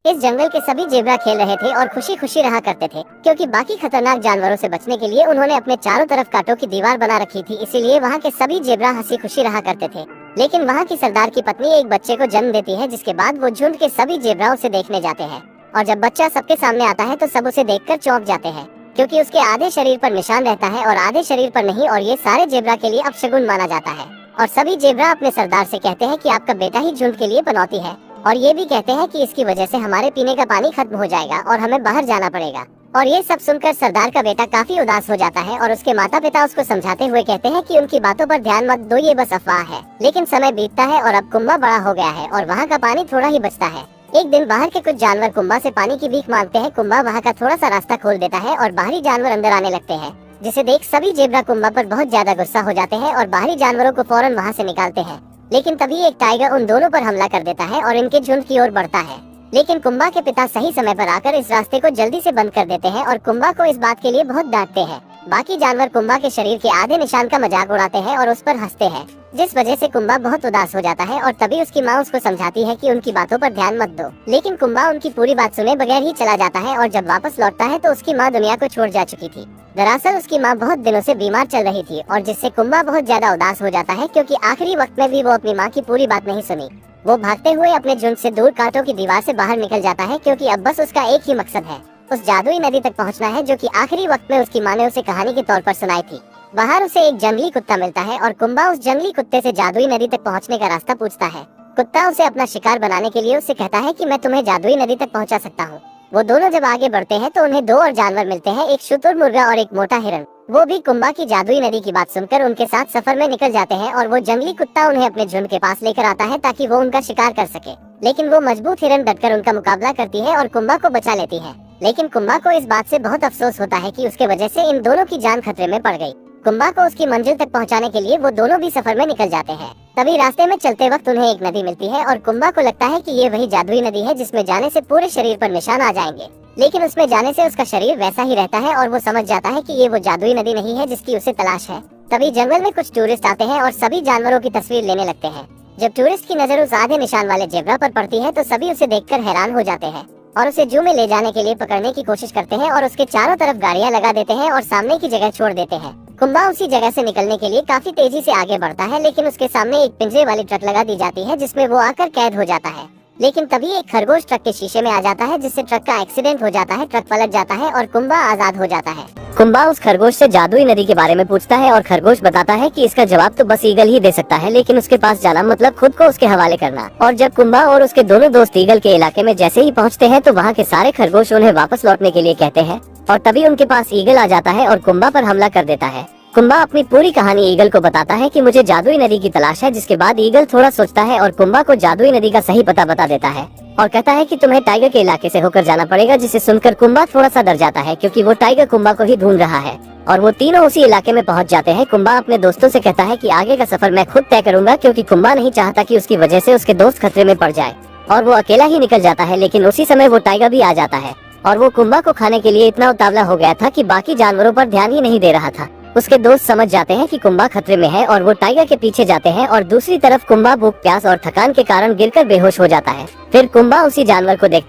इस जंगल के सभी जेब्रा खेल रहे थे और खुशी खुशी रहा करते थे, क्योंकि बाकी खतरनाक जानवरों से बचने के लिए उन्होंने अपने चारों तरफ कांटों की दीवार बना रखी थी। इसीलिए वहाँ के सभी जेब्रा हंसी खुशी रहा करते थे। लेकिन वहाँ की सरदार की पत्नी एक बच्चे को जन्म देती है, जिसके बाद वो झुंड के सभी जेब्रा उसे देखने जाते हैं। और जब बच्चा सबके सामने आता है तो सब उसे देखकर चौंक जाते हैं, क्योंकि उसके आधे शरीर पर निशान रहता है और आधे शरीर पर नहीं, और ये सारे जेब्रा के लिए अपशगुन माना जाता है। और सभी जेब्रा अपने सरदार से कहते हैं कि आपका बेटा ही झुंड के लिए पनौती है, और ये भी कहते हैं कि इसकी वजह से हमारे पीने का पानी खत्म हो जाएगा और हमें बाहर जाना पड़ेगा। और ये सब सुनकर सरदार का बेटा काफी उदास हो जाता है और उसके माता पिता उसको समझाते हुए कहते हैं कि उनकी बातों पर ध्यान मत दो, ये बस अफवाह है। लेकिन समय बीतता है और अब कुंबा बड़ा हो गया है और वहाँ का पानी थोड़ा ही बचता है। एक दिन बाहर के कुछ जानवर कुंबा से पानी की भीख मांगते हैं। कुंबा वहाँ का थोड़ा सा रास्ता खोल देता है और बाहरी जानवर अंदर आने लगते हैं, जिसे देख सभी जेब्रा कुंबा पर बहुत ज्यादा गुस्सा हो जाते हैं और बाहरी जानवरों को फौरन वहाँ से निकालते हैं। लेकिन तभी एक टाइगर उन दोनों पर हमला कर देता है और इनके झुंड की ओर बढ़ता है। लेकिन कुंबा के पिता सही समय पर आकर इस रास्ते को जल्दी से बंद कर देते हैं और कुंबा को इस बात के लिए बहुत डांटते हैं। बाकी जानवर कुंबा के शरीर के आधे निशान का मजाक उड़ाते हैं और उस पर हंसते हैं, जिस वजह से कुंबा बहुत उदास हो जाता है। और तभी उसकी माँ उसको समझाती है कि उनकी बातों पर ध्यान मत दो। लेकिन कुंबा उनकी पूरी बात सुने बगैर ही चला जाता है और जब वापस लौटता है तो उसकी माँ दुनिया को छोड़ जा चुकी थी। दरअसल उसकी माँ बहुत दिनों से बीमार चल रही थी, और जिससे कुंबा बहुत ज्यादा उदास हो जाता है, क्योंकि आखिरी वक्त में भी वो अपनी माँ की पूरी बात नहीं सुनी। वो भागते हुए अपने झुंड से दूर कांटों की दीवार से बाहर निकल जाता है, क्योंकि अब बस उसका एक ही मकसद है, उस जादुई नदी तक पहुंचना है, जो कि आखिरी वक्त में उसकी माँ ने उसे कहानी के तौर पर सुनाई थी। बाहर उसे एक जंगली कुत्ता मिलता है और कुंबा उस जंगली कुत्ते से जादुई नदी तक पहुंचने का रास्ता पूछता है। कुत्ता उसे अपना शिकार बनाने के लिए उससे कहता है कि मैं तुम्हें जादुई नदी तक पहुंचा सकता हूं। वो दोनों जब आगे बढ़ते हैं तो उन्हें दो और जानवर मिलते हैं, एक शुतुरमुर्गा और एक मोटा हिरन। वो भी कुंबा की जादुई नदी की बात सुनकर उनके साथ सफर में निकल जाते हैं और वो जंगली कुत्ता उन्हें अपने झुंड के पास लेकर आता है ताकि वो उनका शिकार कर सके। लेकिन वो मजबूत हिरन डटकर उनका मुकाबला करती है और कुंबा को बचा लेती है। लेकिन कुंबा को इस बात से बहुत अफसोस होता है कि उसके वजह से इन दोनों की जान खतरे में पड़ गई। कुंबा को उसकी मंजिल तक पहुंचाने के लिए वो दोनों भी सफर में निकल जाते हैं। तभी रास्ते में चलते वक्त उन्हें एक नदी मिलती है और कुंबा को लगता है कि ये वही जादुई नदी है जिसमें जाने से पूरे शरीर पर निशान आ जाएंगे। लेकिन उसमें जाने से उसका शरीर वैसा ही रहता है और वो समझ जाता है कि ये वो जादुई नदी नहीं है जिसकी उसे तलाश है। तभी जंगल में कुछ टूरिस्ट आते हैं और सभी जानवरों की तस्वीर लेने लगते हैं। जब टूरिस्ट की नजर उस आधे निशान वाले जेब्रा पर पड़ती है तो सभी उसे देखकर हैरान हो जाते हैं और उसे जू में ले जाने के लिए पकड़ने की कोशिश करते हैं और उसके चारों तरफ गाड़ियां लगा देते हैं और सामने की जगह छोड़ देते हैं। कुंबा उसी जगह से निकलने के लिए काफी तेजी से आगे बढ़ता है, लेकिन उसके सामने एक पिंजरे वाली ट्रक लगा दी जाती है जिसमें वो आकर कैद हो जाता है। लेकिन तभी एक खरगोश ट्रक के शीशे में आ जाता है, जिससे ट्रक का एक्सीडेंट हो जाता है, ट्रक पलट जाता है और कुंबा आजाद हो जाता है। कुंबा उस खरगोश से जादुई नदी के बारे में पूछता है और खरगोश बताता है कि इसका जवाब तो बस ईगल ही दे सकता है, लेकिन उसके पास जाना मतलब खुद को उसके हवाले करना। और जब कुंबा और उसके दोनों दोस्त ईगल के इलाके में जैसे ही पहुंचते हैं तो वहाँ के सारे खरगोश उन्हें वापस लौटने के लिए कहते हैं, और तभी उनके पास ईगल आ जाता है और कुंबा पर हमला कर देता है। कुंबा अपनी पूरी कहानी ईगल को बताता है कि मुझे जादुई नदी की तलाश है, जिसके बाद ईगल थोड़ा सोचता है और कुंबा को जादुई नदी का सही पता बता देता है और कहता है कि तुम्हें टाइगर के इलाके से होकर जाना पड़ेगा, जिसे सुनकर कुंबा थोड़ा सा डर जाता है, क्योंकि वो टाइगर कुंबा को ही ढूंढ रहा है। और वो तीनों उसी इलाके में पहुंच जाते हैं। कुंबा अपने दोस्तों से कहता है कि आगे का सफर मैं खुद तय करूंगा, क्योंकि कुंबा नहीं चाहता कि उसकी वजह से उसके दोस्त खतरे में पड़ जाए, और वो अकेला ही निकल जाता है। लेकिन उसी समय वो टाइगर भी आ जाता है और वो कुंबा को खाने के लिए इतना उतावला हो गया था कि बाकी जानवरों पर ध्यान ही नहीं दे रहा था। उसके दोस्त समझ जाते हैं कि कुंबा खतरे में है और वो टाइगर के पीछे जाते हैं, और दूसरी तरफ कुंबा भूख प्यास और थकान के कारण गिरकर बेहोश हो जाता है। फिर कुंबा उसी जानवर को देखता